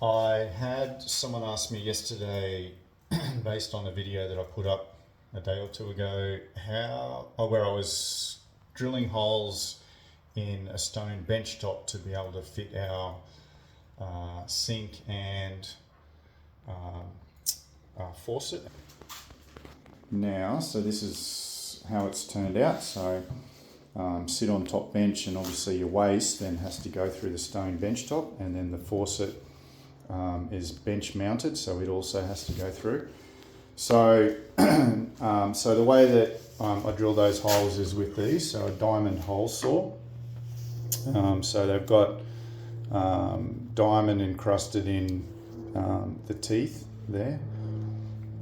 I had someone ask me yesterday, based on a video that I put up a day or two ago, where I was drilling holes in a stone bench top to be able to fit our sink and faucet. Now, so this is how it's turned out. So sit on top bench, and obviously your waste then has to go through the stone bench top, and then the faucet is bench mounted, so it also has to go through. So, so the way that I drill those holes is with these, so a diamond hole saw. So they've got diamond encrusted in the teeth there,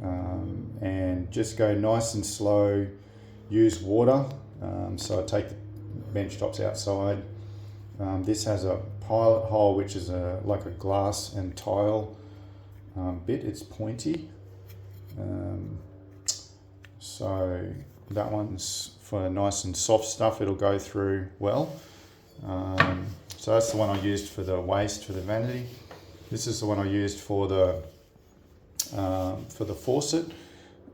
and just go nice and slow. Use water. So I take the bench tops outside. This has a pilot hole, which is like a glass and tile bit. It's pointy. So that one's for nice and soft stuff. It'll go through well. So that's the one I used for the waste, for the vanity. This is the one I used for the faucet.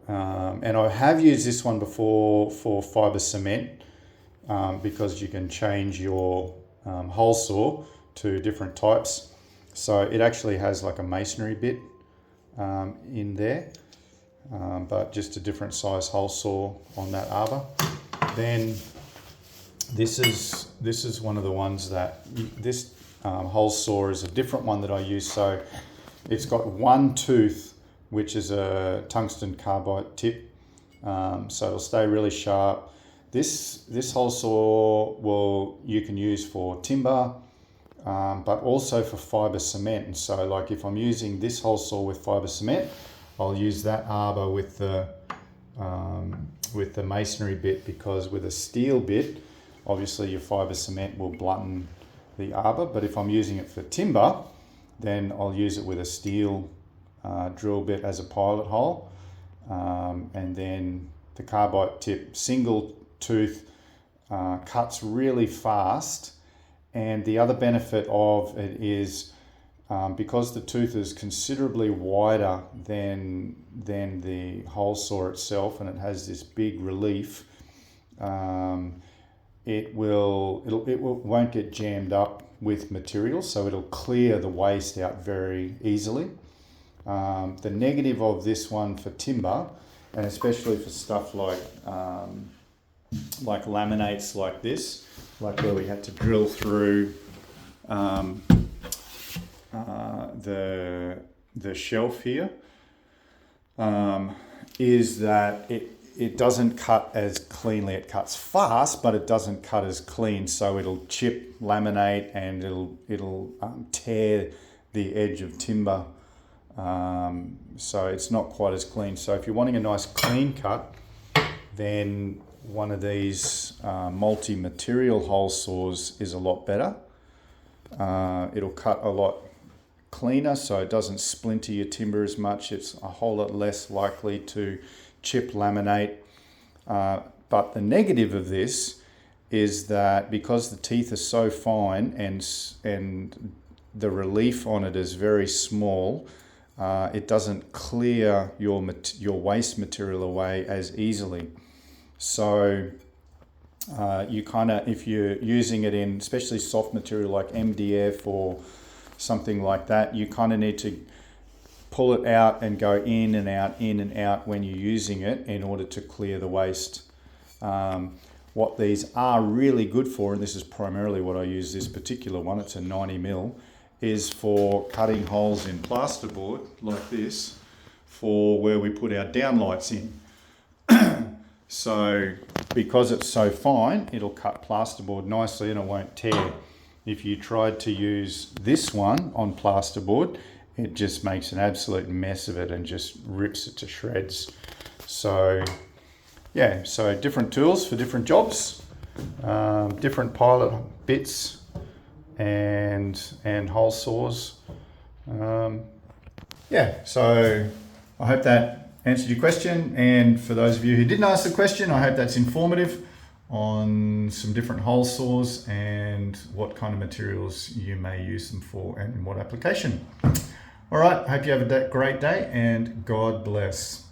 And I have used this one before for fibre cement, because you can change your hole saw to different types. So it actually has like a masonry bit in there, but just a different size hole saw on that arbor. Then this is one of the ones that this hole saw is a different one that I use. So it's got one tooth, which is a tungsten carbide tip, so it'll stay really sharp. This hole saw you can use for timber, but also for fibre cement. And so, like if I'm using this hole saw with fibre cement, I'll use that arbor with the masonry bit, because with a steel bit, obviously your fibre cement will blunt the arbor. But if I'm using it for timber, then I'll use it with a steel drill bit as a pilot hole, and then the carbide tip single tooth cuts really fast. And the other benefit of it is because the tooth is considerably wider than the hole saw itself, and it has this big relief, it won't get jammed up with material, so it'll clear the waste out very easily. The negative of this one for timber, and especially for stuff like laminates like this, like where we had to drill through the shelf here, is that it doesn't cut as cleanly. It cuts fast, but it doesn't cut as clean. So it'll chip, laminate, and it'll tear the edge of timber. So it's not quite as clean. So if you're wanting a nice clean cut, then one of these multi-material hole saws is a lot better. It'll cut a lot cleaner, so it doesn't splinter your timber as much. It's a whole lot less likely to chip, laminate. But the negative of this is that because the teeth are so fine and the relief on it is very small, it doesn't clear your waste material away as easily. So you kind of, if you're using it in especially soft material like MDF or something like that, you kind of need to pull it out and go in and out when you're using it in order to clear the waste. What these are really good for, and this is primarily what I use this particular one, it's a 90mm, is for cutting holes in plasterboard like this, for where we put our downlights in. So because it's so fine, it'll cut plasterboard nicely and it won't tear. If you tried to use this one on plasterboard, it just makes an absolute mess of it and just rips it to shreds. So yeah, so different tools for different jobs, different pilot bits and hole saws. Yeah, so I hope that answered your question. And for those of you who didn't ask the question, I hope that's informative on some different hole saws and what kind of materials you may use them for and in what application. All right, hope you have a great day and God bless.